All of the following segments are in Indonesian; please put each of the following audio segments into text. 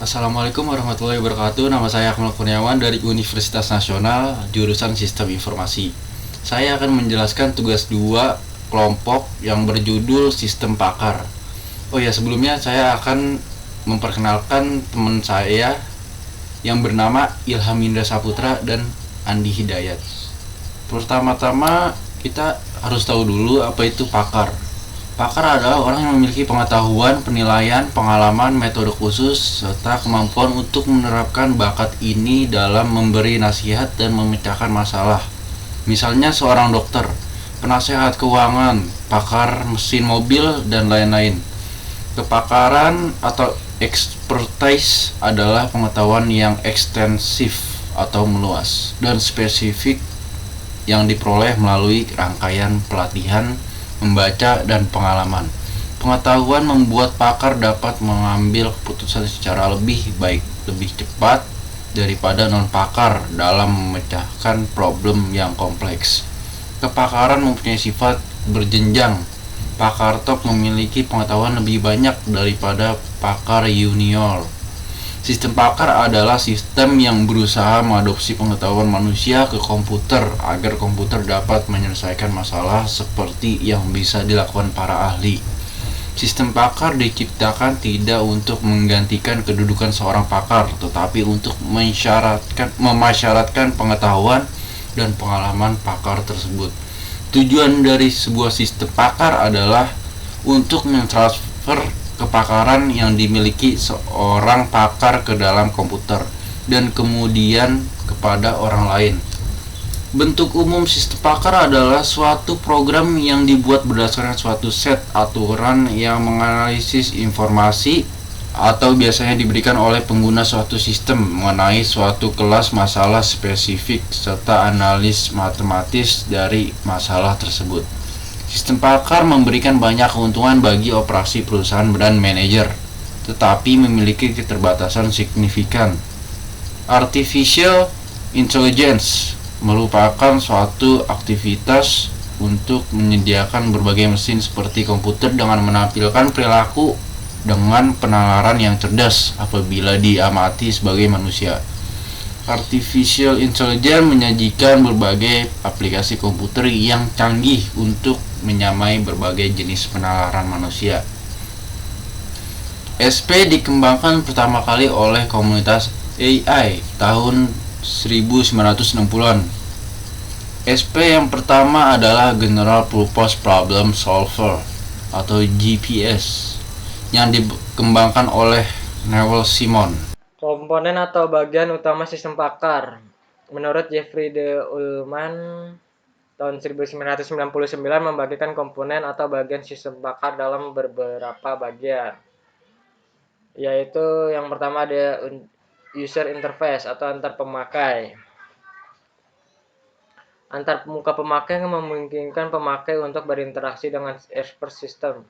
Assalamualaikum warahmatullahi wabarakatuh. Nama saya Akmal Kurniawan dari Universitas Nasional, jurusan Sistem Informasi. Saya akan menjelaskan tugas 2 kelompok yang berjudul Sistem Pakar. Oh ya, sebelumnya saya akan memperkenalkan teman saya yang bernama Ilham Indra Saputra dan Andi Hidayat. Pertama-tama kita harus tahu dulu apa itu pakar. Pakar adalah orang yang memiliki pengetahuan, penilaian, pengalaman, metode khusus, serta kemampuan untuk menerapkan bakat ini dalam memberi nasihat dan memecahkan masalah. Misalnya seorang dokter, penasehat keuangan, pakar mesin mobil, dan lain-lain. Kepakaran atau expertise adalah pengetahuan yang ekstensif atau meluas dan spesifik yang diperoleh melalui rangkaian pelatihan, membaca, dan pengalaman. Pengetahuan membuat pakar dapat mengambil keputusan secara lebih baik, lebih cepat daripada non-pakar dalam memecahkan problem yang kompleks. Kepakaran mempunyai sifat berjenjang. Pakar top memiliki pengetahuan lebih banyak daripada pakar junior. Sistem pakar adalah sistem yang berusaha mengadopsi pengetahuan manusia ke komputer agar komputer dapat menyelesaikan masalah seperti yang bisa dilakukan para ahli. Sistem pakar diciptakan tidak untuk menggantikan kedudukan seorang pakar, tetapi untuk memasyaratkan pengetahuan dan pengalaman pakar tersebut. Tujuan dari sebuah sistem pakar adalah untuk mentransfer kepakaran yang dimiliki seorang pakar ke dalam komputer dan kemudian kepada orang lain. Bentuk umum sistem pakar adalah suatu program yang dibuat berdasarkan suatu set aturan yang menganalisis informasi atau biasanya diberikan oleh pengguna suatu sistem mengenai suatu kelas masalah spesifik serta analis matematis dari masalah tersebut. Sistem pakar memberikan banyak keuntungan bagi operasi perusahaan dan manajer, tetapi memiliki keterbatasan signifikan. Artificial intelligence merupakan suatu aktivitas untuk menyediakan berbagai mesin seperti komputer dengan menampilkan perilaku dengan penalaran yang cerdas apabila diamati sebagai manusia. Artificial intelligence menyajikan berbagai aplikasi komputer yang canggih untuk menyamai berbagai jenis penalaran manusia. SP dikembangkan pertama kali oleh komunitas AI tahun 1960-an. SP yang pertama adalah General Purpose Problem Solver atau GPS yang dikembangkan oleh Neville Simon. Komponen atau bagian utama sistem pakar. Menurut Jeffrey de Ullman, tahun 1999 membagikan komponen atau bagian sistem pakar dalam beberapa bagian. Yaitu yang pertama ada user interface atau antar pemakai. Antar muka pemakai memungkinkan pemakai untuk berinteraksi dengan expert system.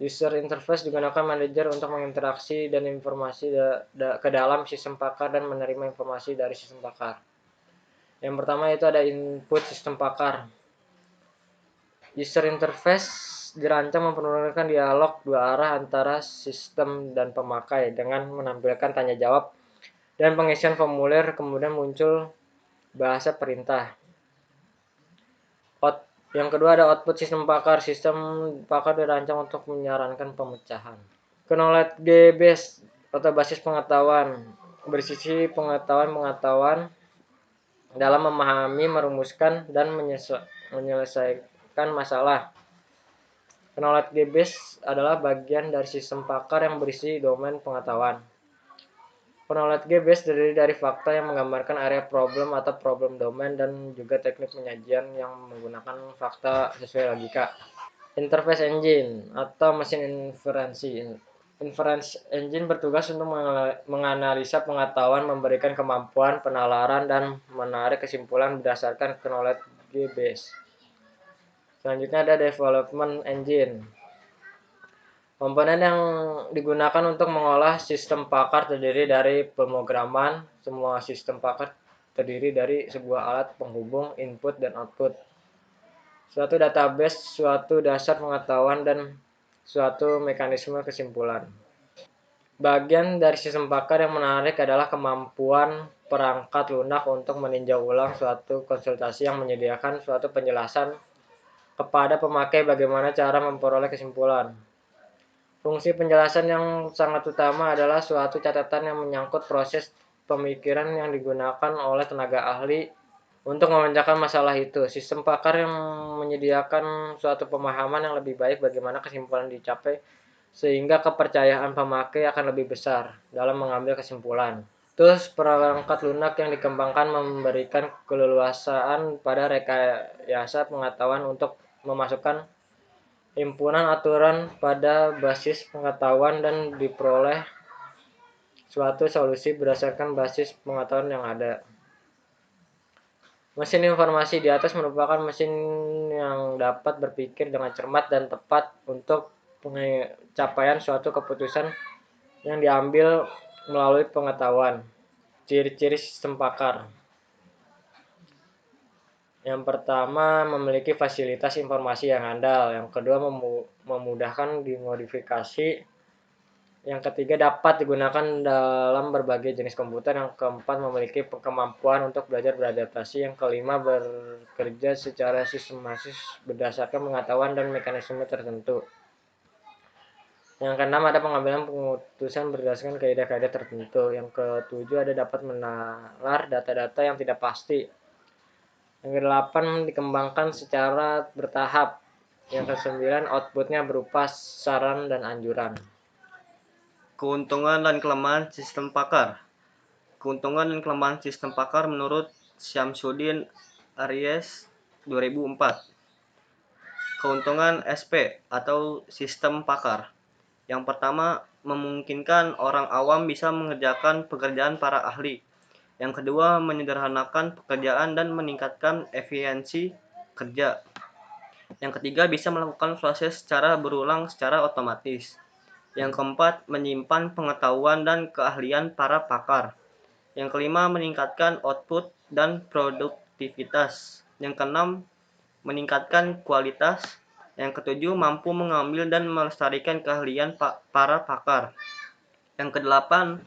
User interface digunakan manajer untuk menginteraksi dan informasi ke dalam sistem pakar dan menerima informasi dari sistem pakar. Yang pertama itu ada input sistem pakar. User interface dirancang memperolehkan dialog dua arah antara sistem dan pemakai dengan menampilkan tanya jawab dan pengisian formulir, kemudian muncul bahasa perintah. Yang kedua ada output sistem pakar. Sistem pakar dirancang untuk menyarankan pemecahan. Knowledge base atau basis pengetahuan berisi pengetahuan dalam memahami, merumuskan, dan menyelesaikan masalah. Knowledge base adalah bagian dari sistem pakar yang berisi domain pengetahuan. Knowledge base terdiri dari fakta yang menggambarkan area problem atau problem domain dan juga teknik penyajian yang menggunakan fakta sesuai logika. Interface engine atau mesin inferensi. Inference engine bertugas untuk menganalisa pengetahuan, memberikan kemampuan penalaran, dan menarik kesimpulan berdasarkan knowledge base. Selanjutnya ada development engine. Komponen yang digunakan untuk mengolah sistem pakar terdiri dari pemrograman. Semua sistem pakar terdiri dari sebuah alat penghubung input dan output, suatu database, suatu dasar pengetahuan, dan suatu mekanisme kesimpulan. Bagian dari sistem pakar yang menarik adalah kemampuan perangkat lunak untuk meninjau ulang suatu konsultasi yang menyediakan suatu penjelasan kepada pemakai bagaimana cara memperoleh kesimpulan. Fungsi penjelasan yang sangat utama adalah suatu catatan yang menyangkut proses pemikiran yang digunakan oleh tenaga ahli untuk memecahkan masalah itu. Sistem pakar yang menyediakan suatu pemahaman yang lebih baik bagaimana kesimpulan dicapai sehingga kepercayaan pemakai akan lebih besar dalam mengambil kesimpulan. Terus perangkat lunak yang dikembangkan memberikan keleluasaan pada rekayasa pengetahuan untuk memasukkan himpunan aturan pada basis pengetahuan dan diperoleh suatu solusi berdasarkan basis pengetahuan yang ada. Mesin informasi di atas merupakan mesin yang dapat berpikir dengan cermat dan tepat untuk pencapaian suatu keputusan yang diambil melalui pengetahuan. Ciri-ciri sistem pakar. Yang pertama, memiliki fasilitas informasi yang andal. Yang kedua, memudahkan dimodifikasi. Yang ketiga, dapat digunakan dalam berbagai jenis komputer. Yang keempat, memiliki kemampuan untuk belajar beradaptasi. Yang kelima, bekerja secara sistematis berdasarkan pengetahuan dan mekanisme tertentu. Yang keenam, ada pengambilan keputusan berdasarkan kaidah-kaidah tertentu. Yang ketujuh, ada dapat menalar data-data yang tidak pasti. Yang kedelapan, dikembangkan secara bertahap. Yang kesembilan, outputnya berupa saran dan anjuran. Keuntungan dan kelemahan sistem pakar. Keuntungan dan kelemahan sistem pakar menurut Syamsuddin Aries 2004. Keuntungan SP atau sistem pakar. Yang pertama, memungkinkan orang awam bisa mengerjakan pekerjaan para ahli. Yang kedua, menyederhanakan pekerjaan dan meningkatkan efisiensi kerja. Yang ketiga, bisa melakukan proses secara berulang secara otomatis. Yang keempat, menyimpan pengetahuan dan keahlian para pakar. Yang kelima, meningkatkan output dan produktivitas. Yang keenam, meningkatkan kualitas. Yang ketujuh, mampu mengambil dan melestarikan keahlian para pakar. Yang kedelapan,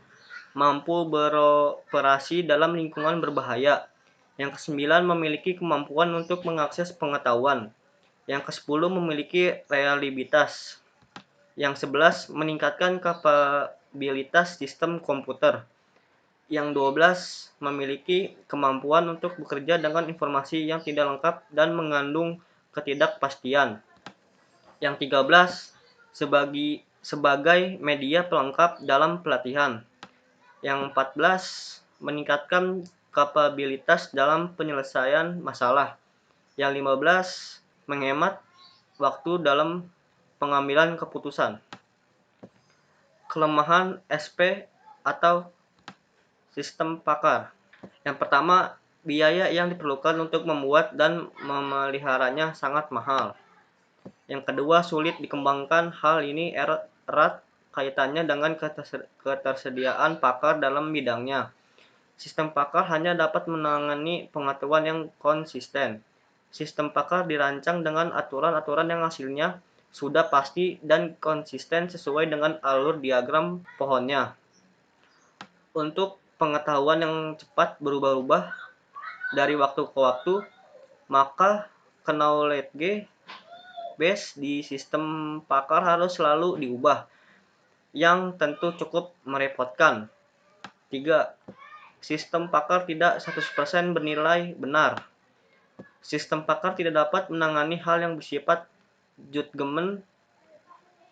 mampu beroperasi dalam lingkungan berbahaya. Yang kesembilan, memiliki kemampuan untuk mengakses pengetahuan. Yang kesepuluh, memiliki reliabilitas. Yang 11, meningkatkan kapabilitas sistem komputer. Yang 12, memiliki kemampuan untuk bekerja dengan informasi yang tidak lengkap dan mengandung ketidakpastian. Yang 13, sebagai media pelengkap dalam pelatihan. Yang 14, meningkatkan kapabilitas dalam penyelesaian masalah. Yang 15, menghemat waktu dalam pengambilan keputusan. Kelemahan SP atau sistem pakar. Yang pertama, biaya yang diperlukan untuk membuat dan memeliharanya sangat mahal. Yang kedua, sulit dikembangkan. Hal ini erat kaitannya dengan ketersediaan pakar dalam bidangnya. Sistem pakar hanya dapat menangani pengetahuan yang konsisten. Sistem pakar dirancang dengan aturan-aturan yang hasilnya sudah pasti dan konsisten sesuai dengan alur diagram pohonnya. Untuk pengetahuan yang cepat berubah-ubah dari waktu ke waktu, maka knowledge base di sistem pakar harus selalu diubah, yang tentu cukup merepotkan. 3. Sistem pakar tidak 100% bernilai benar. Sistem pakar tidak dapat menangani hal yang bersifat judgement,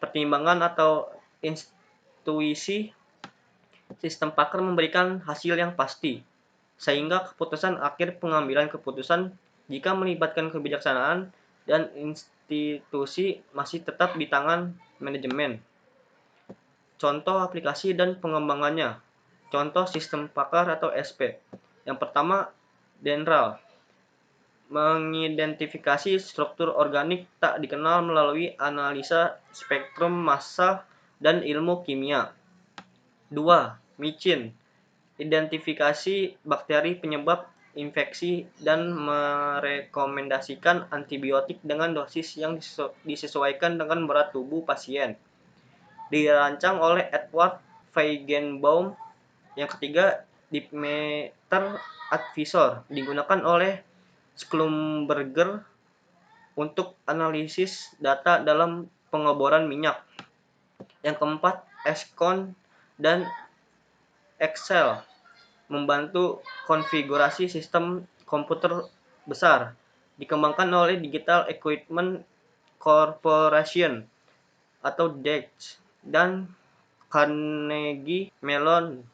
pertimbangan atau intuisi. Sistem pakar memberikan hasil yang pasti, sehingga keputusan akhir pengambilan keputusan jika melibatkan kebijaksanaan dan institusi masih tetap di tangan manajemen. Contoh aplikasi dan pengembangannya. Contoh sistem pakar atau SP. Yang pertama, dendral. Mengidentifikasi struktur organik tak dikenal melalui analisa spektrum massa dan ilmu kimia. 2. Micin. Identifikasi bakteri penyebab infeksi dan merekomendasikan antibiotik dengan dosis yang disesuaikan dengan berat tubuh pasien. Dirancang oleh Edward Feigenbaum. Yang ketiga, Deepmeter Advisor digunakan oleh Schlumberger untuk analisis data dalam pengeboran minyak. Yang keempat, Excon dan Excel membantu konfigurasi sistem komputer besar, dikembangkan oleh Digital Equipment Corporation atau DEC dan Carnegie Mellon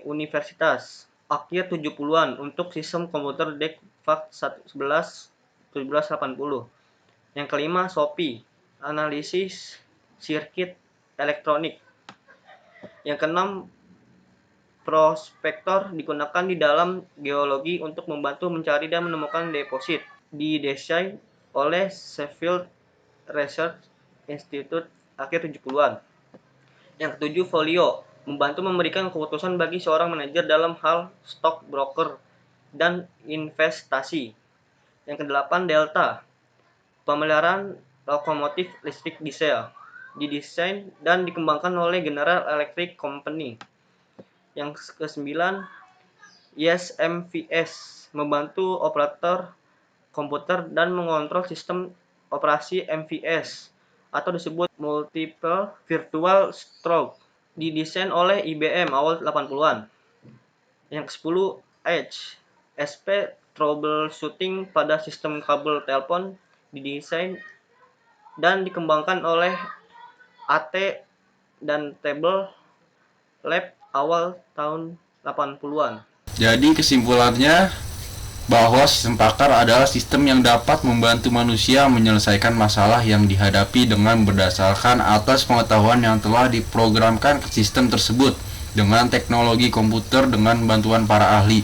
Universitas akhir 70-an untuk sistem komputer DEC FAT 11 1780. Yang kelima, SOPI, analisis sirkuit elektronik. Yang keenam, prospektor digunakan di dalam geologi untuk membantu mencari dan menemukan deposit. Didesain oleh Sheffield Research Institute akhir 70-an. Yang ketujuh, Folio, membantu memberikan keputusan bagi seorang manajer dalam hal stock broker dan investasi. Yang kedelapan, Delta, pemeliharaan lokomotif listrik diesel, didesain dan dikembangkan oleh General Electric Company. Yang kesembilan, YesMVS, membantu operator komputer dan mengontrol sistem operasi MVS atau disebut Multiple Virtual Stroke, didesain oleh IBM awal 80-an. Yang ke-10, Edge, SP troubleshooting pada sistem kabel telepon, didesain dan dikembangkan oleh AT dan Table Lab awal tahun 80-an. Jadi kesimpulannya bahwa sistem pakar adalah sistem yang dapat membantu manusia menyelesaikan masalah yang dihadapi dengan berdasarkan atas pengetahuan yang telah diprogramkan ke sistem tersebut dengan teknologi komputer dengan bantuan para ahli.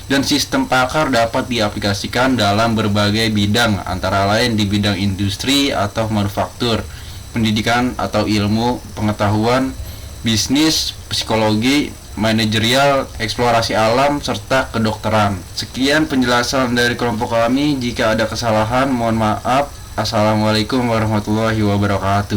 Dan sistem pakar dapat diaplikasikan dalam berbagai bidang, antara lain di bidang industri atau manufaktur, pendidikan atau ilmu, pengetahuan, bisnis, psikologi, manajerial, eksplorasi alam, serta kedokteran. Sekian penjelasan dari kelompok kami. Jika ada kesalahan, mohon maaf. Assalamualaikum warahmatullahi wabarakatuh.